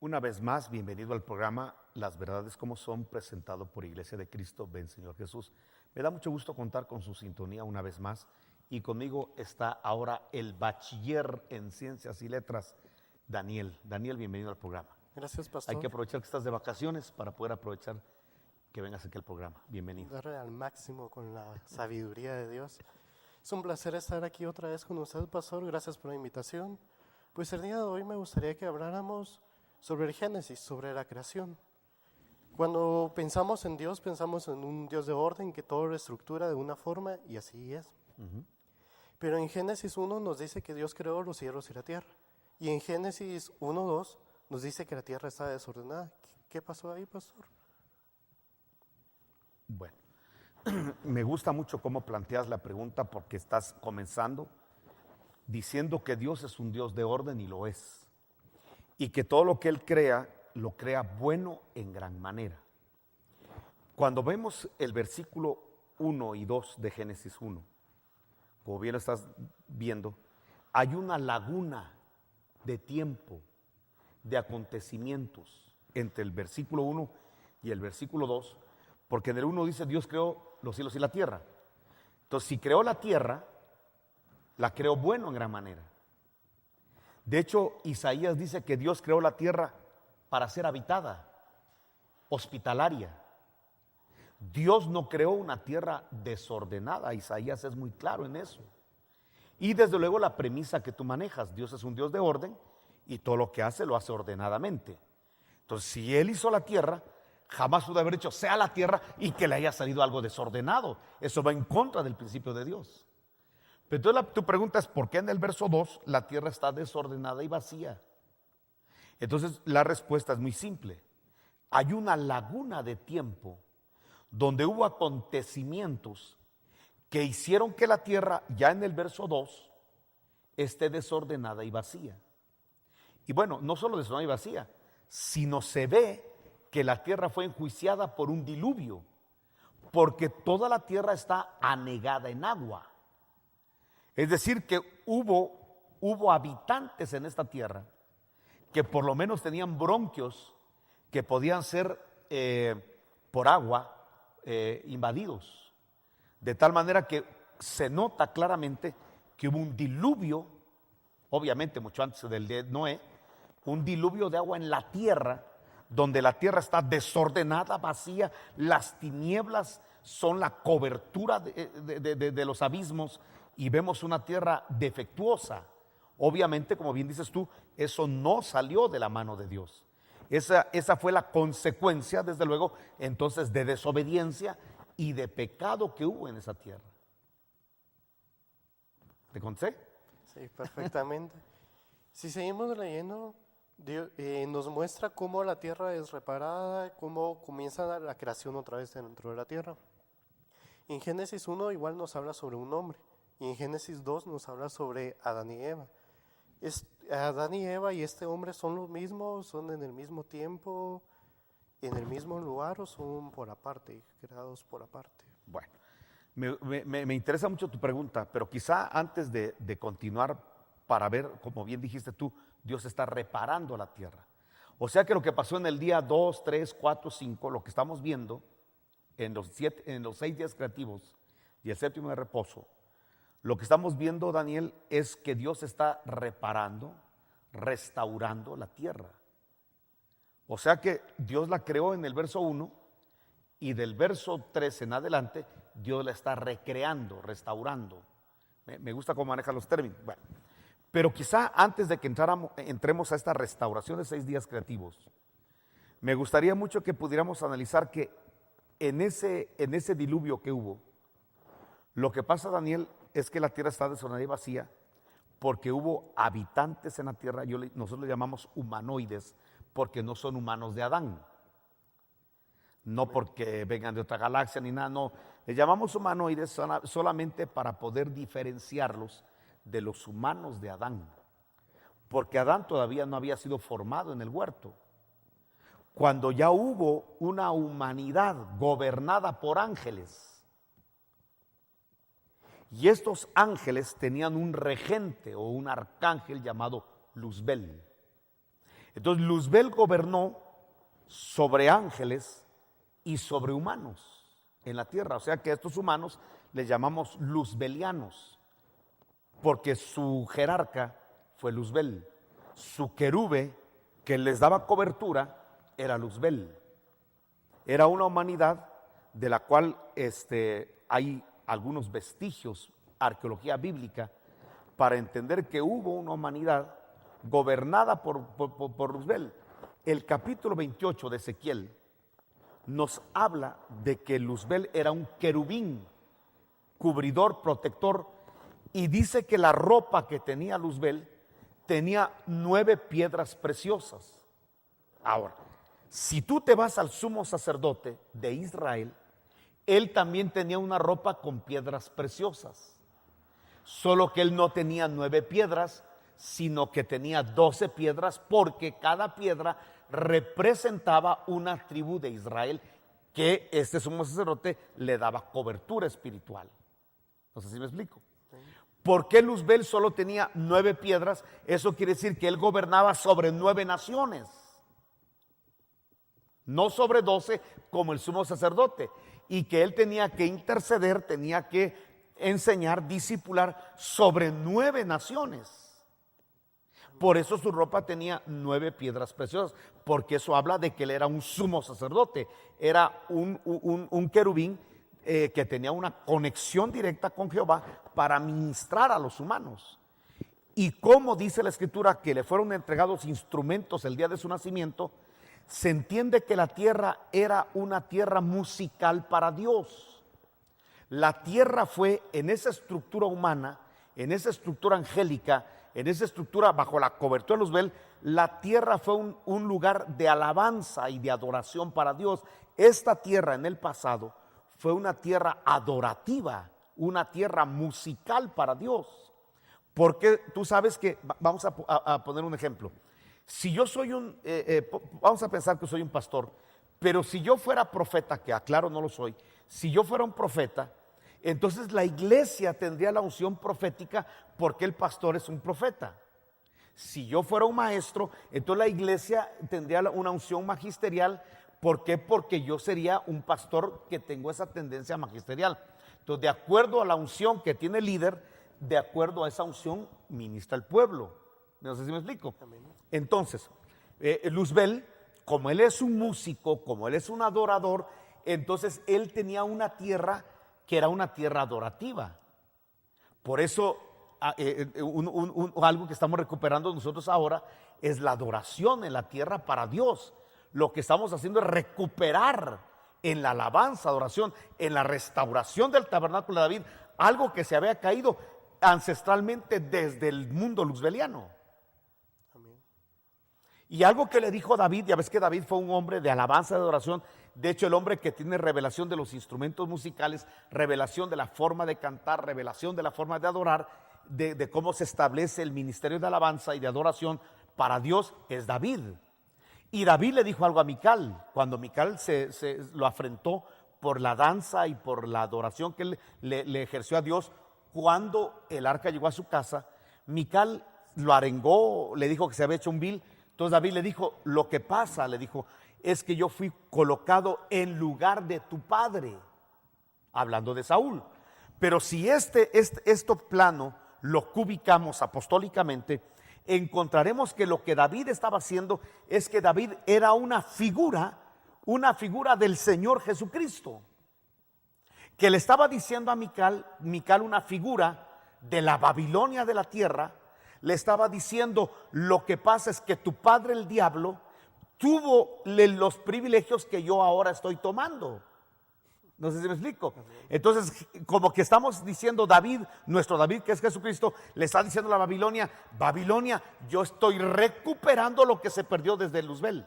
Una vez más, bienvenido al programa Las Verdades como Son, presentado por Iglesia de Cristo, Ven Señor Jesús. Me da mucho gusto contar con su sintonía una vez más y conmigo está ahora el bachiller en Ciencias y Letras, Daniel. Daniel, bienvenido al programa. Gracias, pastor. Hay que aprovechar que estás de vacaciones para poder aprovechar que vengas aquí al programa. Bienvenido. Darle al máximo con la sabiduría de Dios. Es un placer estar aquí otra vez con usted, pastor. Gracias por la invitación. Pues el día de hoy me gustaría que habláramos sobre el Génesis, sobre la creación. Cuando pensamos en Dios, pensamos en un Dios de orden que todo lo estructura de una forma y así es. Pero en Génesis 1 nos dice que Dios creó los cielos y la tierra. Y en Génesis 1:2 nos dice que la tierra está desordenada. ¿Qué pasó ahí, pastor? Bueno, me gusta mucho cómo planteas la pregunta porque estás comenzando diciendo que Dios es un Dios de orden y lo es. Y que todo lo que Él crea, lo crea bueno en gran manera. Cuando vemos el versículo 1 y 2 de Génesis 1, como bien lo estás viendo, hay una laguna de tiempo, de acontecimientos entre el versículo 1 y el versículo 2, porque en el 1 dice Dios creó los cielos y la tierra. Entonces, si creó la tierra, la creó bueno en gran manera. De hecho, Isaías dice que Dios creó la tierra para ser habitada, hospitalaria. Dios no creó una tierra desordenada. Isaías es muy claro en eso. Y desde luego la premisa que tú manejas, Dios es un Dios de orden y todo lo que hace lo hace ordenadamente. Entonces, si Él hizo la tierra, jamás pudo haber dicho sea la tierra y que le haya salido algo desordenado. Eso va en contra del principio de Dios. Pero entonces tu pregunta es, ¿por qué en el verso 2 la tierra está desordenada y vacía? Entonces la respuesta es muy simple. Hay una laguna de tiempo donde hubo acontecimientos que hicieron que la tierra, ya en el verso 2, esté desordenada y vacía. Y bueno, no solo desordenada y vacía, sino se ve que la tierra fue enjuiciada por un diluvio, porque toda la tierra está anegada en agua. Es decir, que hubo habitantes en esta tierra que por lo menos tenían bronquios que podían ser por agua invadidos. De tal manera que se nota claramente que hubo un diluvio, obviamente mucho antes del de Noé, un diluvio de agua en la tierra, donde la tierra está desordenada, vacía, las tinieblas son la cobertura de los abismos y vemos una tierra defectuosa. Obviamente, como bien dices tú, eso no salió de la mano de Dios. Esa fue la consecuencia, desde luego, entonces de desobediencia y de pecado que hubo en esa tierra. ¿Te conté? Sí, perfectamente. Si seguimos leyendo, Dios, nos muestra cómo la tierra es reparada, cómo comienza la creación otra vez dentro de la tierra. En Génesis 1 igual nos habla sobre un hombre. Y en Génesis 2 nos habla sobre Adán y Eva. Adán y Eva y este hombre son los mismos, son en el mismo tiempo, en el mismo lugar o son por aparte, creados por aparte. Bueno, me interesa mucho tu pregunta, pero quizá antes de continuar para ver, como bien dijiste tú, Dios está reparando la tierra. O sea que lo que pasó en el día 2, 3, 4, 5, lo que estamos viendo en los 6 días creativos y el séptimo de reposo, lo que estamos viendo, Daniel, es que Dios está reparando, restaurando la tierra. O sea que Dios la creó en el verso 1 y del verso 3 en adelante, Dios la está recreando, restaurando. Me gusta cómo maneja los términos. Bueno, pero quizá antes de que entremos a esta restauración de 6 días creativos, me gustaría mucho que pudiéramos analizar que en ese diluvio que hubo, lo que pasa, Daniel, es que la tierra está desordenada y vacía porque hubo habitantes en la tierra, nosotros le llamamos humanoides, porque no son humanos de Adán. No porque vengan de otra galaxia ni nada, no. Le llamamos humanoides solamente para poder diferenciarlos de los humanos de Adán. Porque Adán todavía no había sido formado en el huerto. Cuando ya hubo una humanidad gobernada por ángeles, y estos ángeles tenían un regente o un arcángel llamado Luzbel. Entonces Luzbel gobernó sobre ángeles y sobre humanos en la tierra. O sea que a estos humanos les llamamos luzbelianos, porque su jerarca fue Luzbel. Su querube que les daba cobertura era Luzbel. Era una humanidad de la cual hay algunos vestigios, arqueología bíblica, para entender que hubo una humanidad gobernada por Luzbel. El capítulo 28 de Ezequiel nos habla de que Luzbel era un querubín, cubridor, protector, y dice que la ropa que tenía Luzbel tenía 9 piedras preciosas. Ahora, si tú te vas al sumo sacerdote de Israel, él también tenía una ropa con piedras preciosas, solo que él no tenía 9 piedras, sino que tenía 12 piedras, porque cada piedra representaba una tribu de Israel que este sumo sacerdote le daba cobertura espiritual. No sé si me explico. ¿Por qué Luzbel solo tenía 9 piedras? Eso quiere decir que él gobernaba sobre 9 naciones, no sobre 12 como el sumo sacerdote, y que él tenía que interceder, tenía que enseñar, discipular sobre 9 naciones. Por eso su ropa tenía 9 piedras preciosas, porque eso habla de que él era un sumo sacerdote, era un querubín que tenía una conexión directa con Jehová para ministrar a los humanos. Y como dice la escritura que le fueron entregados instrumentos el día de su nacimiento, se entiende que la tierra era una tierra musical para Dios. La tierra fue en esa estructura humana, en esa estructura angélica, en esa estructura bajo la cobertura de Luzbel, la tierra fue un lugar de alabanza y de adoración para Dios. Esta tierra en el pasado fue una tierra adorativa, una tierra musical para Dios. Porque tú sabes que, vamos a poner un ejemplo. Si yo soy vamos a pensar que soy un pastor, pero si yo fuera profeta, que aclaro no lo soy, si yo fuera un profeta, entonces la iglesia tendría la unción profética porque el pastor es un profeta. Si yo fuera un maestro, entonces la iglesia tendría una unción magisterial. ¿Por qué? Porque yo sería un pastor que tengo esa tendencia magisterial. Entonces, de acuerdo a la unción que tiene el líder, de acuerdo a esa unción ministra el pueblo. No sé si me explico. Entonces, Luzbel, como él es un músico, como él es un adorador, entonces él tenía una tierra que era una tierra adorativa. Por eso, algo que estamos recuperando nosotros ahora es la adoración en la tierra para Dios. Lo que estamos haciendo es recuperar en la alabanza, adoración, en la restauración del tabernáculo de David, algo que se había caído ancestralmente desde el mundo luzbeliano. Amén. Y algo que le dijo David, ya ves que David fue un hombre de alabanza, de adoración. De hecho, el hombre que tiene revelación de los instrumentos musicales, revelación de la forma de cantar, revelación de la forma de adorar, de cómo se establece el ministerio de alabanza y de adoración para Dios, es David. Y David le dijo algo a Mical, cuando Mical lo afrentó por la danza y por la adoración que él le ejerció a Dios. Cuando el arca llegó a su casa, Mical lo arengó, le dijo que se había hecho un vil. Entonces David le dijo, lo que pasa, le dijo, es que yo fui colocado en lugar de tu padre, hablando de Saúl. Pero si este plano lo ubicamos apostólicamente, encontraremos que lo que David estaba haciendo es que David era una figura del Señor Jesucristo, que le estaba diciendo a Mical, una figura de la Babilonia de la tierra, le estaba diciendo, lo que pasa es que tu padre el diablo tuvo los privilegios que yo ahora estoy tomando. No sé si me explico. Entonces, como que estamos diciendo David, nuestro David que es Jesucristo, le está diciendo a la Babilonia, Babilonia, yo estoy recuperando lo que se perdió desde Luzbel.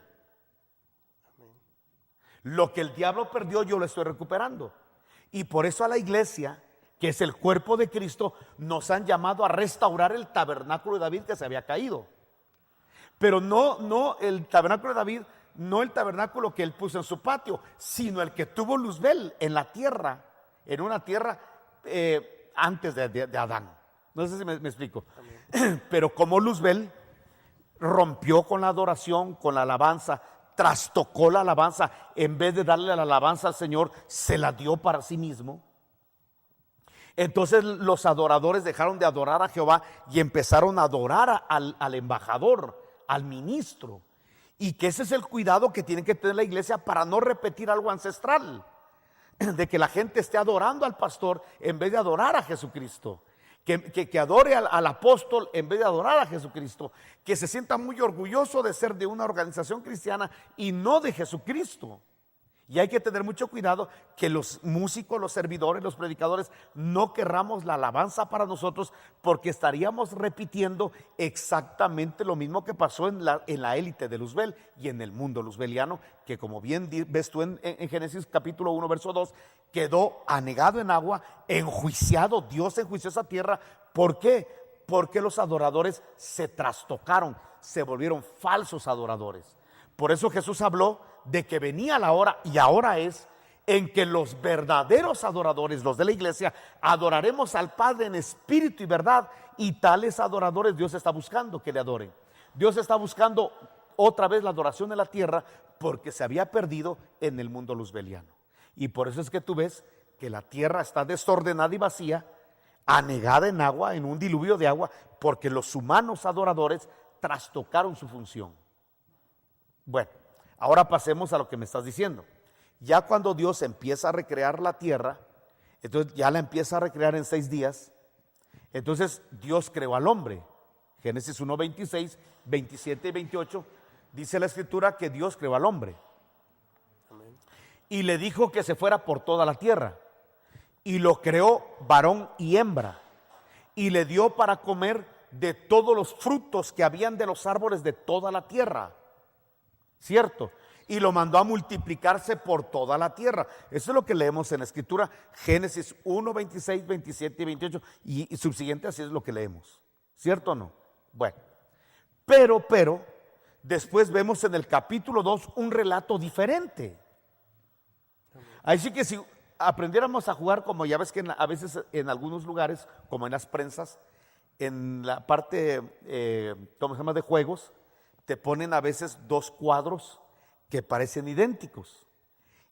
Lo que el diablo perdió yo lo estoy recuperando. Y por eso a la iglesia, que es el cuerpo de Cristo, nos han llamado a restaurar el tabernáculo de David que se había caído. Pero no el tabernáculo de David, no el tabernáculo que él puso en su patio, sino el que tuvo Luzbel en la tierra, en una tierra antes de Adán. No sé si me explico. Pero como Luzbel rompió con la adoración, con la alabanza, trastocó la alabanza. En vez de darle la alabanza al Señor, se la dio para sí mismo. Entonces los adoradores dejaron de adorar a Jehová y empezaron a adorar al embajador, al ministro. Y que ese es el cuidado que tiene que tener la iglesia para no repetir algo ancestral, de que la gente esté adorando al pastor en vez de adorar a Jesucristo. Que adore al apóstol en vez de adorar a Jesucristo. Que se sienta muy orgulloso de ser de una organización cristiana y no de Jesucristo. Y hay que tener mucho cuidado que los músicos, los servidores, los predicadores no querramos la alabanza para nosotros, porque estaríamos repitiendo exactamente lo mismo que pasó en la élite de Luzbel y en el mundo luzbeliano, que como bien ves tú en Génesis capítulo 1 verso 2, quedó anegado en agua, enjuiciado. Dios enjuició esa tierra. ¿Por qué? Porque los adoradores se trastocaron, se volvieron falsos adoradores. Por eso Jesús habló de que venía la hora, y ahora es, en que los verdaderos adoradores, los de la iglesia, adoraremos al Padre en espíritu y verdad. Y tales adoradores Dios está buscando que le adoren. Dios está buscando otra vez la adoración en la tierra, porque se había perdido en el mundo luzbeliano. Y por eso es que tú ves que la tierra está desordenada y vacía, anegada en agua, en un diluvio de agua, porque los humanos adoradores trastocaron su función. Bueno, ahora pasemos a lo que me estás diciendo. Ya cuando Dios empieza a recrear la tierra, entonces ya la empieza a recrear en 6 días. Entonces Dios creó al hombre. Génesis 1, 26, 27 y 28 dice la escritura que Dios creó al hombre. Amén. Y le dijo que se fuera por toda la tierra. Y lo creó varón y hembra. Y le dio para comer de todos los frutos que habían de los árboles de toda la tierra. ¿Cierto? Y lo mandó a multiplicarse por toda la tierra. Eso es lo que leemos en la escritura, Génesis 1, 26, 27 y 28 y subsiguiente, así es lo que leemos. ¿Cierto o no? Bueno, pero después vemos en el capítulo 2 un relato diferente. Así que si aprendiéramos a jugar, como ya ves que a veces en algunos lugares, como en las prensas, en la parte, ¿cómo se llama?, de juegos, te ponen a veces 2 cuadros que parecen idénticos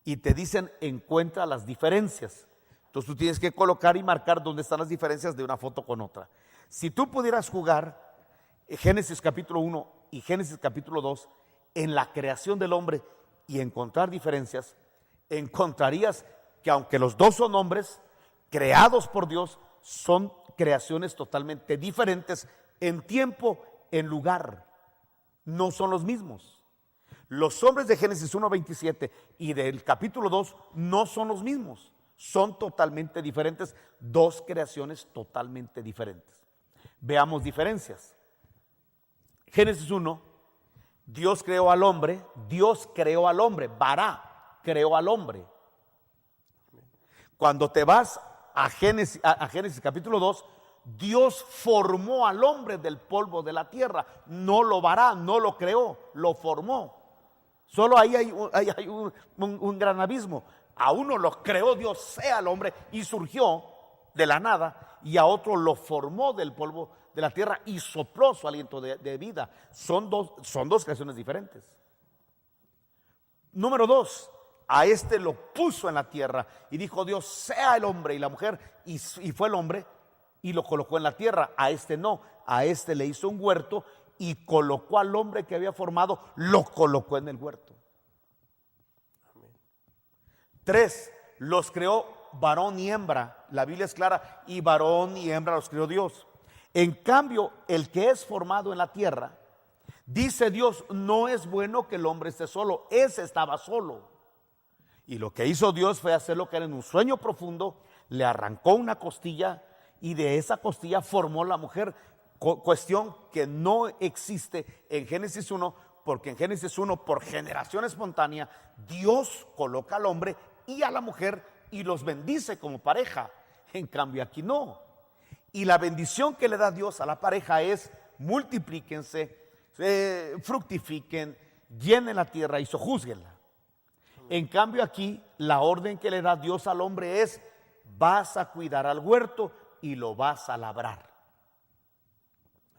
y te dicen encuentra las diferencias. Entonces tú tienes que colocar y marcar dónde están las diferencias de una foto con otra. Si tú pudieras jugar Génesis capítulo 1 y Génesis capítulo 2 en la creación del hombre y encontrar diferencias, encontrarías que aunque los dos son hombres creados por Dios, son creaciones totalmente diferentes en tiempo, en lugar. No son los mismos. Los hombres de Génesis 1:27 y del capítulo 2 no son los mismos. Son totalmente diferentes, 2 creaciones totalmente diferentes. Veamos diferencias. Génesis 1, Dios creó al hombre, Bará creó al hombre. Cuando te vas a Génesis capítulo 2, Dios formó al hombre del polvo de la tierra. No lo vará, no lo creó, lo formó. Solo ahí hay un gran abismo. A uno lo creó Dios, sea el hombre, y surgió de la nada, y a otro lo formó del polvo de la tierra y sopló su aliento de vida. Son dos creaciones diferentes. Número 2, a este lo puso en la tierra y dijo Dios, sea el hombre y la mujer, y fue el hombre y lo colocó en la tierra. A este no, a este le hizo un huerto y colocó al hombre que había formado, lo colocó en el huerto. 3, los creó varón y hembra. La Biblia es clara, y varón y hembra los creó Dios. En cambio, el que es formado en la tierra, dice Dios, no es bueno que el hombre esté solo. Ese estaba solo. Y lo que hizo Dios fue hacer lo que era en un sueño profundo, le arrancó una costilla y de esa costilla formó la mujer. Cuestión que no existe en Génesis 1, porque en Génesis 1, por generación espontánea, Dios coloca al hombre y a la mujer y los bendice como pareja. En cambio aquí no. Y la bendición que le da Dios a la pareja es multiplíquense, fructifiquen, llenen la tierra y sojúzguenla. En cambio aquí la orden que le da Dios al hombre es: vas a cuidar al huerto y lo vas a labrar.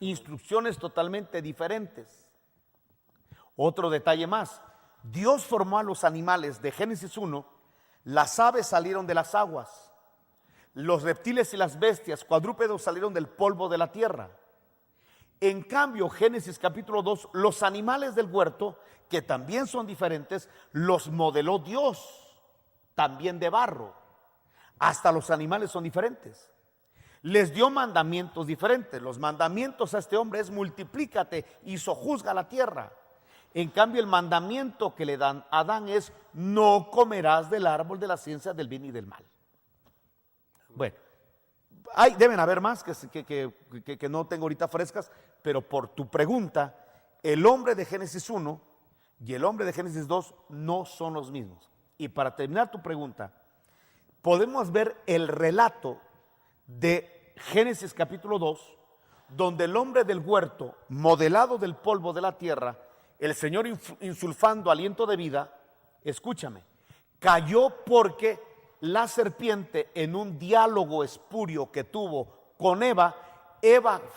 Instrucciones totalmente diferentes. Otro detalle más, Dios formó a los animales de Génesis 1, las aves salieron de las aguas, los reptiles y las bestias, cuadrúpedos salieron del polvo de la tierra. En cambio, Génesis capítulo 2, los animales del huerto, que también son diferentes, los modeló Dios, también de barro. Hasta los animales son diferentes. Les dio mandamientos diferentes. Los mandamientos a este hombre es multiplícate y sojuzga la tierra. En cambio, el mandamiento que le dan a Adán es no comerás del árbol de la ciencia del bien y del mal. Bueno, deben haber más que no tengo ahorita frescas, pero por tu pregunta, el hombre de Génesis 1 y el hombre de Génesis 2 no son los mismos. Y para terminar tu pregunta, podemos ver el relato de Génesis capítulo 2, donde el hombre del huerto, modelado del polvo de la tierra, el Señor insulfando aliento de vida, escúchame, cayó porque la serpiente, en un diálogo espurio que tuvo con Eva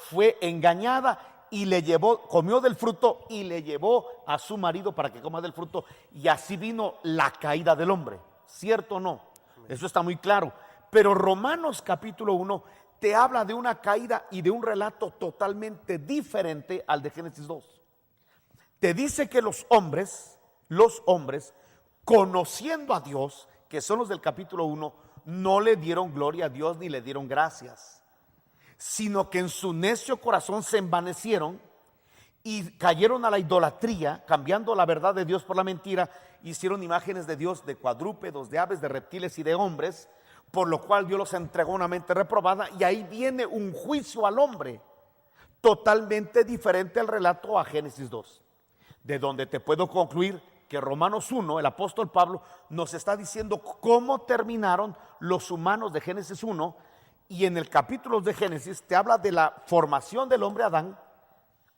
fue engañada y le llevó, comió del fruto y le llevó a su marido para que coma del fruto, y así vino la caída del hombre. ¿Cierto o no? Eso está muy claro. Pero Romanos capítulo 1 te habla de una caída y de un relato totalmente diferente al de Génesis 2. Te dice que los hombres, conociendo a Dios, que son los del capítulo 1, no le dieron gloria a Dios ni le dieron gracias, sino que en su necio corazón se envanecieron y cayeron a la idolatría, cambiando la verdad de Dios por la mentira. Hicieron imágenes de Dios de cuadrúpedos, de aves, de reptiles y de hombres, por lo cual Dios los entregó a una mente reprobada, y ahí viene un juicio al hombre totalmente diferente al relato a Génesis 2, de donde te puedo concluir que Romanos 1, el apóstol Pablo nos está diciendo cómo terminaron los humanos de Génesis 1, y en el capítulo de Génesis te habla de la formación del hombre Adán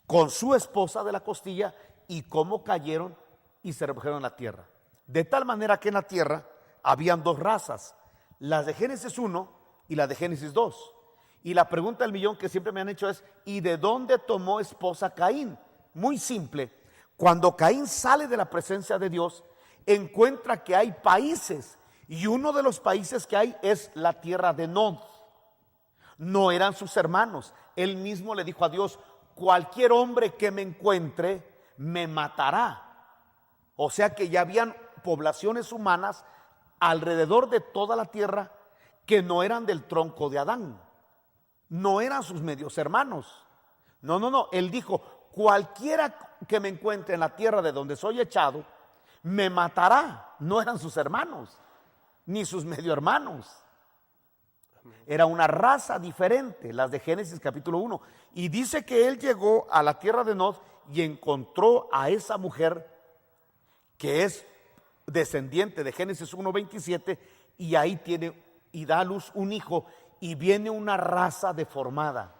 con su esposa de la costilla y cómo cayeron y se reprodujeron en la tierra. De tal manera que en la tierra habían dos razas, las de Génesis 1 y la de Génesis 2. Y la pregunta del millón que siempre me han hecho es: ¿y de dónde tomó esposa Caín? Muy simple. Cuando Caín sale de la presencia de Dios, encuentra que hay países, y uno de los países que hay es la tierra de Nod. No eran sus hermanos. Él mismo le dijo a Dios: cualquier hombre que me encuentre me matará. O sea que ya habían poblaciones humanas alrededor de toda la tierra que no eran del tronco de Adán, no eran sus medios hermanos. No, él dijo: cualquiera que me encuentre en la tierra de donde soy echado me matará. No eran sus hermanos ni sus medio hermanos. Era una raza diferente, las de Génesis capítulo 1. Y dice que él llegó a la tierra de Nod y encontró a esa mujer que es descendiente de Génesis 1:27, y ahí tiene y da a luz un hijo, y viene una raza deformada.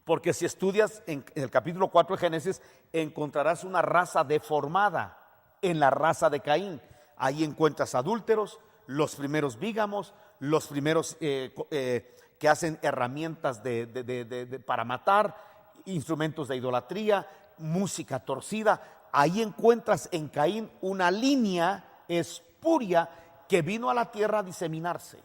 Porque si estudias en el capítulo 4 de Génesis, encontrarás una raza deformada en la raza de Caín. Ahí encuentras adúlteros, los primeros bígamos, los primeros que hacen herramientas para matar, instrumentos de idolatría, música torcida. Ahí encuentras en Caín una línea espuria que vino a la tierra a diseminarse.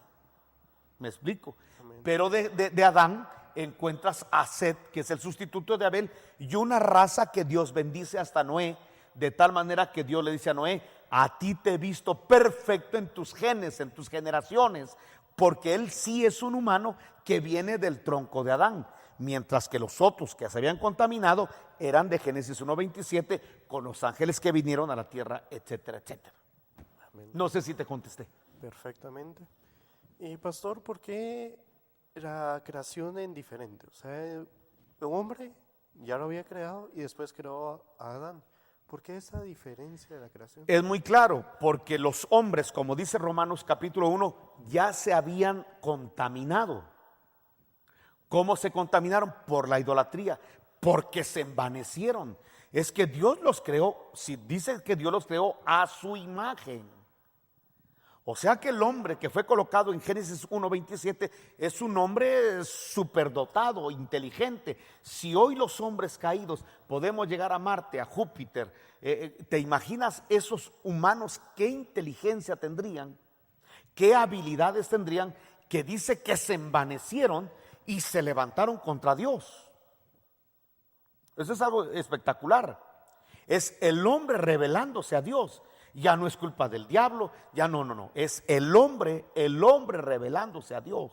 ¿Me explico? Amén. Pero de Adán encuentras a Set, que es el sustituto de Abel, y una raza que Dios bendice hasta Noé, de tal manera que Dios le dice a Noé: a ti te he visto perfecto en tus genes, en tus generaciones, porque él sí es un humano que viene del tronco de Adán, mientras que los otros que se habían contaminado eran de Génesis 1:27, con los ángeles que vinieron a la tierra, etcétera, etcétera. Amén. No sé si te contesté. Perfectamente. Y pastor, ¿por qué la creación en diferente? O sea, el hombre ya lo había creado y después creó a Adán. ¿Por qué esa diferencia de la creación? Es muy claro, porque los hombres, como dice Romanos capítulo 1, ya se habían contaminado. ¿Cómo se contaminaron? Por la idolatría, porque se envanecieron. Es que Dios los creó, si dice que Dios los creó a su imagen. O sea que el hombre que fue colocado en Génesis 1:27 es un hombre superdotado, inteligente. Si hoy los hombres caídos podemos llegar a Marte, a Júpiter, ¿te imaginas esos humanos qué inteligencia tendrían? ¿Qué habilidades tendrían? Que dice que se envanecieron y se levantaron contra Dios. Eso es algo espectacular. Es el hombre rebelándose a Dios. Ya no es culpa del diablo, ya no. Es el hombre rebelándose a Dios.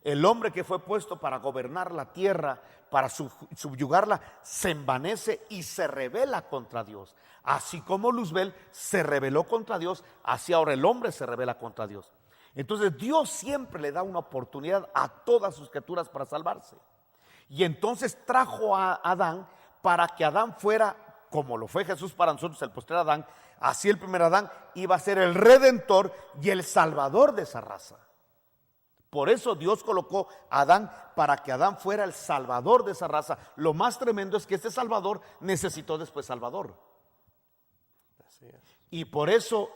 El hombre que fue puesto para gobernar la tierra, para subyugarla, se envanece y se rebela contra Dios. Así como Luzbel se rebeló contra Dios, así ahora el hombre se rebela contra Dios. Entonces Dios siempre le da una oportunidad a todas sus criaturas para salvarse. Y entonces trajo a Adán para que Adán fuera, como lo fue Jesús para nosotros, el postrer Adán. Así el primer Adán iba a ser el redentor y el salvador de esa raza. Por eso Dios colocó a Adán para que Adán fuera el salvador de esa raza. Lo más tremendo es que este salvador necesitó después salvador. Así es. Y por eso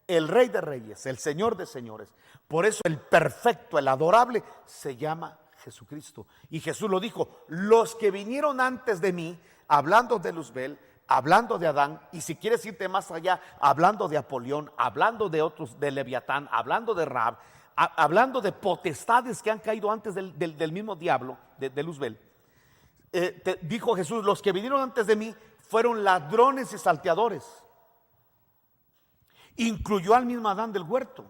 el Rey de Reyes, el Señor de Señores, por eso el perfecto, el adorable, se llama Jesucristo. Y Jesús lo dijo: los que vinieron antes de mí, hablando de Luzbel, hablando de Adán, y si quieres irte más allá, hablando de Apolión, hablando de otros, de Leviatán, hablando de Rahab, hablando de potestades que han caído antes del mismo diablo, de Luzbel, dijo Jesús: los que vinieron antes de mí fueron ladrones y salteadores. Incluyó al mismo Adán del huerto,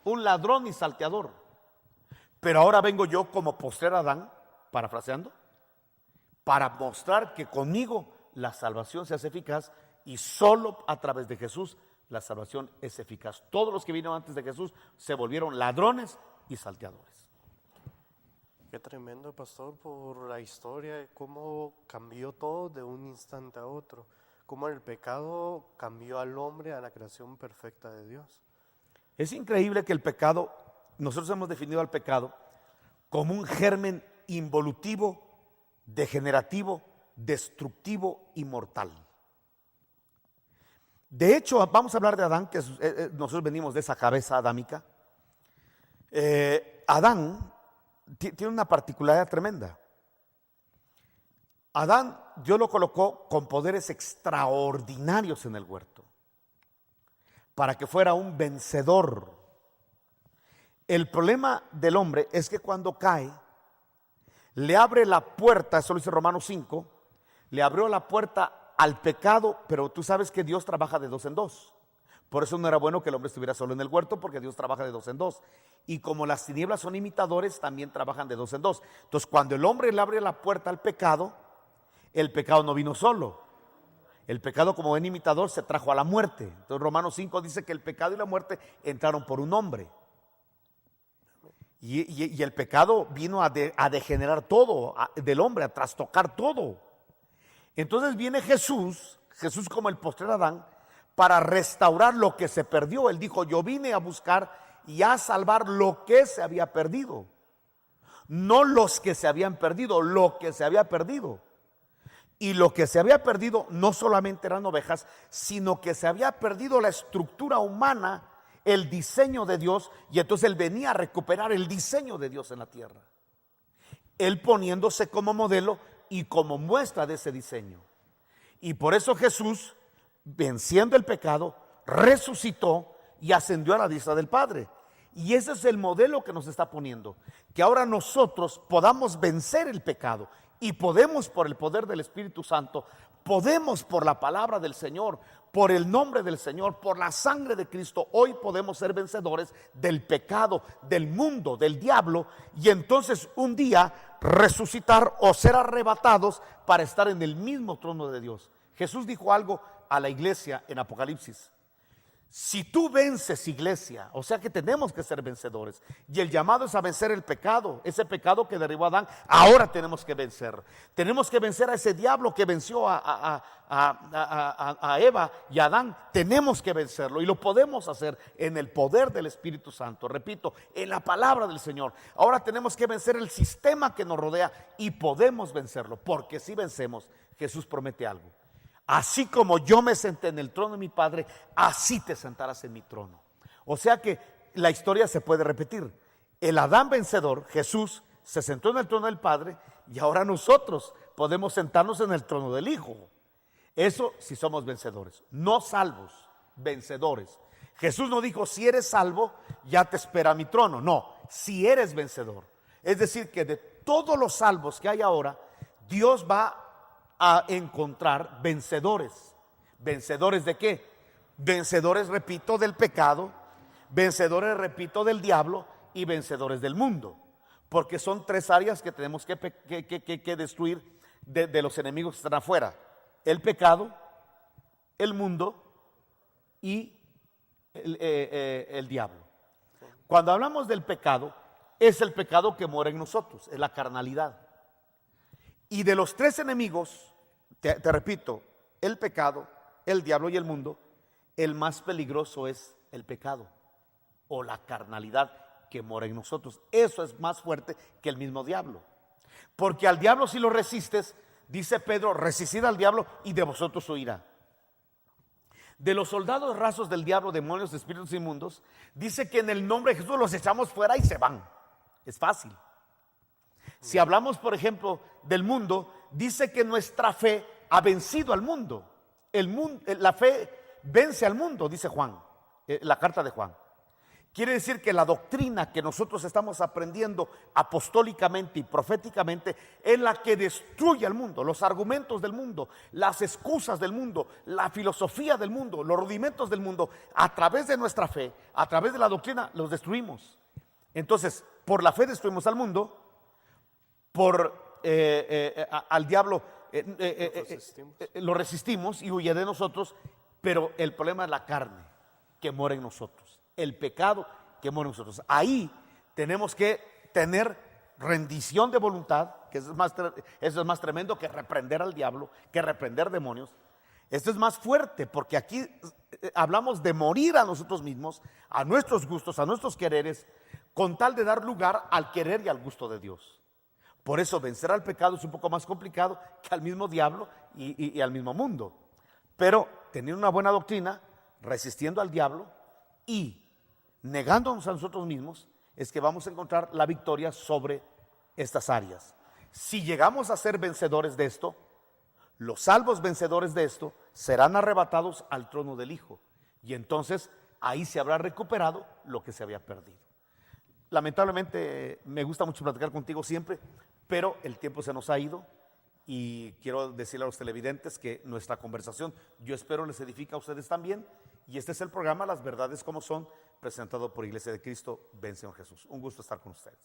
un ladrón y salteador. Pero ahora vengo yo como postrer Adán, parafraseando, para mostrar que conmigo la salvación se hace eficaz, y solo a través de Jesús la salvación es eficaz. Todos los que vinieron antes de Jesús se volvieron ladrones y salteadores. Qué tremendo, pastor, por la historia de cómo cambió todo de un instante a otro. Cómo el pecado cambió al hombre a la creación perfecta de Dios. Es increíble que el pecado, nosotros hemos definido al pecado como un germen involutivo, degenerativo, destructivo y mortal. De hecho, vamos a hablar de Adán, que nosotros venimos de esa cabeza adámica. Adán tiene una particularidad tremenda. Adán, Dios lo colocó con poderes extraordinarios en el huerto, para que fuera un vencedor. El problema del hombre es que cuando cae, le abre la puerta, eso lo dice Romanos 5, le abrió la puerta al pecado, pero tú sabes que Dios trabaja de dos en dos. Por eso no era bueno que el hombre estuviera solo en el huerto, porque Dios trabaja de dos en dos. Y como las tinieblas son imitadores, también trabajan de dos en dos. Entonces, cuando el hombre le abre la puerta al pecado, el pecado no vino solo. El pecado, como buen imitador, se trajo a la muerte. Entonces Romanos 5 dice que el pecado y la muerte entraron por un hombre. Y el pecado vino a degenerar todo del hombre, a trastocar todo. Entonces viene Jesús como el postrer Adán, para restaurar lo que se perdió. Él dijo: yo vine a buscar y a salvar lo que se había perdido. No los que se habían perdido, lo que se había perdido. Y lo que se había perdido no solamente eran ovejas, sino que se había perdido la estructura humana, el diseño de Dios, y entonces Él venía a recuperar el diseño de Dios en la tierra. Él poniéndose como modelo y como muestra de ese diseño. Y por eso Jesús, venciendo el pecado, resucitó y ascendió a la diestra del Padre. Y ese es el modelo que nos está poniendo, que ahora nosotros podamos vencer el pecado. Y podemos, por el poder del Espíritu Santo, podemos, por la palabra del Señor, por el nombre del Señor, por la sangre de Cristo, hoy podemos ser vencedores del pecado, del mundo, del diablo, y entonces un día resucitar o ser arrebatados para estar en el mismo trono de Dios. Jesús dijo algo a la iglesia en Apocalipsis: si tú vences, iglesia, o sea que tenemos que ser vencedores, y el llamado es a vencer el pecado, ese pecado que derribó a Adán, ahora tenemos que vencer a ese diablo que venció a Eva y a Adán. Tenemos que vencerlo, y lo podemos hacer en el poder del Espíritu Santo, repito, en la palabra del Señor. Ahora tenemos que vencer el sistema que nos rodea, y podemos vencerlo, porque si vencemos, Jesús promete algo: así como yo me senté en el trono de mi Padre, así te sentarás en mi trono. O sea que la historia se puede repetir. El Adán vencedor, Jesús, se sentó en el trono del Padre y ahora nosotros podemos sentarnos en el trono del Hijo. Eso si somos vencedores, no salvos, vencedores. Jesús no dijo, si eres salvo, ya te espera mi trono. No, si eres vencedor. Es decir, que de todos los salvos que hay ahora, Dios va a encontrar vencedores. ¿Vencedores de qué? Vencedores, repito, del pecado, vencedores, repito, del diablo y vencedores del mundo. Porque son tres áreas que tenemos que destruir de los enemigos que están afuera. El pecado, el mundo y el diablo. Cuando hablamos del pecado, es el pecado que mora en nosotros, es la carnalidad. Y de los tres enemigos, te repito, el pecado, el diablo y el mundo, el más peligroso es el pecado o la carnalidad que mora en nosotros. Eso es más fuerte que el mismo diablo. Porque al diablo si lo resistes, dice Pedro, resistid al diablo y de vosotros huirá. De los soldados rasos del diablo, demonios, espíritus inmundos, dice que en el nombre de Jesús los echamos fuera y se van. Es fácil. Si hablamos, por ejemplo, del mundo, dice que nuestra fe ha vencido al mundo. La fe vence al mundo, dice Juan, la carta de Juan. Quiere decir que la doctrina que nosotros estamos aprendiendo apostólicamente y proféticamente es la que destruye al mundo, los argumentos del mundo, las excusas del mundo, la filosofía del mundo, los rudimentos del mundo. A través de nuestra fe, a través de la doctrina, los destruimos. Entonces, por la fe destruimos al mundo, al diablo lo resistimos y huye de nosotros, pero el problema es la carne que mora en nosotros, el pecado que mora en nosotros. Ahí tenemos que tener rendición de voluntad, que eso es más tremendo que reprender al diablo, que reprender demonios. Esto es más fuerte porque aquí hablamos de morir a nosotros mismos, a nuestros gustos, a nuestros quereres, con tal de dar lugar al querer y al gusto de Dios. Por eso vencer al pecado es un poco más complicado que al mismo diablo y al mismo mundo. Pero teniendo una buena doctrina, resistiendo al diablo y negándonos a nosotros mismos, es que vamos a encontrar la victoria sobre estas áreas. Si llegamos a ser vencedores de esto, los salvos vencedores de esto serán arrebatados al trono del Hijo. Y entonces ahí se habrá recuperado lo que se había perdido. Lamentablemente me gusta mucho platicar contigo siempre, pero el tiempo se nos ha ido y quiero decirle a los televidentes que nuestra conversación, yo espero les edifica a ustedes también. Y este es el programa Las Verdades como Son, presentado por Iglesia de Cristo, Ven Señor Jesús. Un gusto estar con ustedes.